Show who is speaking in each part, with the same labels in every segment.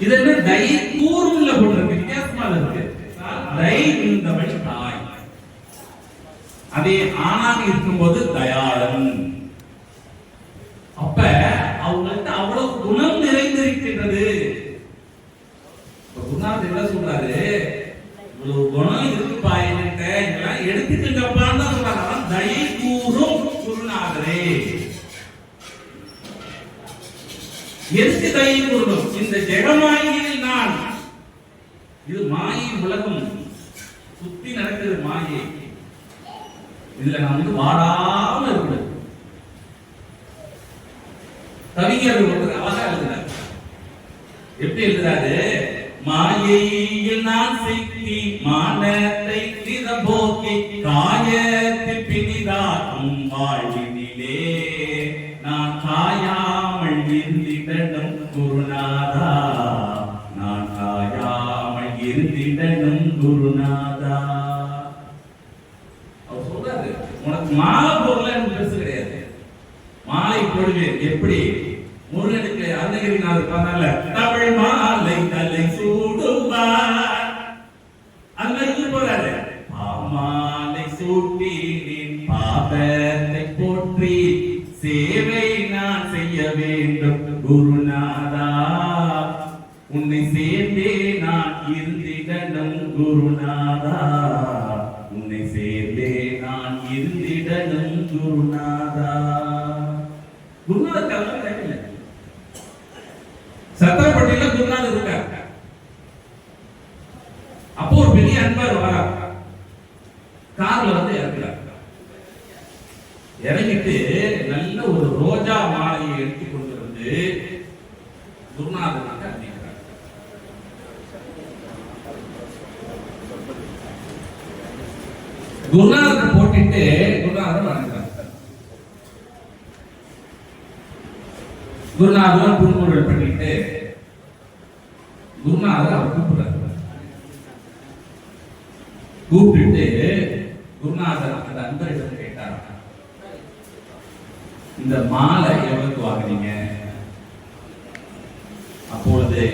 Speaker 1: இது என்ன தை கூறும்ல போட்டிருக்கு, வித்தியாசமா இருக்கு. தை இருந்தவள் தாய். அதே ஆணாக இருக்கும்போது தயாளன். அப்ப அவங்கள்ட்ட அவ்வளவு குணம் நிறைந்திருக்கின்றது. குருநாதர் என்ன சொல்றாரு, இவ்வளவு குணம் இருக்குப்பா என்கிட்ட, இதெல்லாம் எடுத்துக்கிட்டப்பான்னு தான் சொல்றாங்க. தயை கூறும் குருநாதரே. எதுக்கு தயை கூறணும்? இந்த ஜெகமாயில் நான், இது மாயை உலகம், சுத்தி நடக்குது மாயை. இதுல நான் வந்து வாடாம இருக்கணும். கவிஞர் ஒருத்தர் அழகா எழுதுறாரு. எப்படி எழுதுறாரு? மாயையில் நான் சிக்கி மானத்தை திறபோக்கி காயத்தில் பிணிதாக்கும் வாழ்வினிலே நான் காயாமல் இருந்திடனும் குருநாதா, நான் காயாமல் இருந்திடனும் குருநாதா. அவர் சொல்றாரு, உனக்கு மாலை போடல பெருசு கிடையாது, மாலை போடுவேன். எப்படி? முருகனுக்கு அருணகிரிநாதர் சொன்னால தமிழ் மாலை தலை சூடுவார், அந்த மாதிரி போறாரு. மாலை சூட்டி பாதத்தை போற்றி சேவை நான் செய்ய வேண்டும் குருநாதா, உன்னை சேர்ந்தே நான் இருந்திடனும் குருநாதா, உன்னை சேர்ந்தே நான் இருந்திடனும் குருநாதா. குருநாதர் சத்திரப்பட்டியில குருநாதர் இருக்கார். அப்போ ஒரு பெரிய அன்பர் வரார், கார்ல வந்து இறங்குறார். இறங்கிட்டு நல்ல ஒரு ரோஜா மாலையை எடுத்து கொண்டு வந்து குருநாதருக்கு அணிவிக்கிறார். குருநாதர் போட்டுட்டு குருநாதர் வணங்குறார். குருநாதர் புன்முறுவல் பண்ணிட்டு குருநாதர் அவர் கூப்பிடுறாரு. கூப்பிட்டு குருநாதர் அந்த அன்பரிடம் கேட்டார், இந்த மாலை எவ்வளவுக்கு வாங்கினீங்க? அப்பொழுது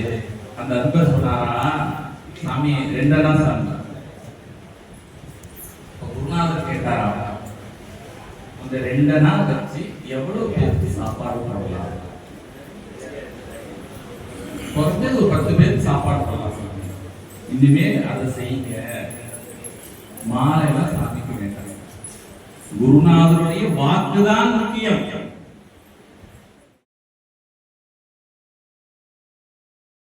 Speaker 1: அந்த அன்பர் சொன்னாரா, சாமி 2 அணா சாமி. குருநாதர் கேட்டாரா, அந்த 2 அணா வச்சு எவ்வளவு பேருக்கு சாப்பாடு போடலாம்? குறைஞ்சது ஒரு 10 பேருக்கு சாப்பாடு போடலாம் சாமி. இனிமே அதை செய்யுங்க, மாலைலாம் சாமிக்க வேண்டாம். குருநாதருடைய வாக்குதான் முக்கியம்.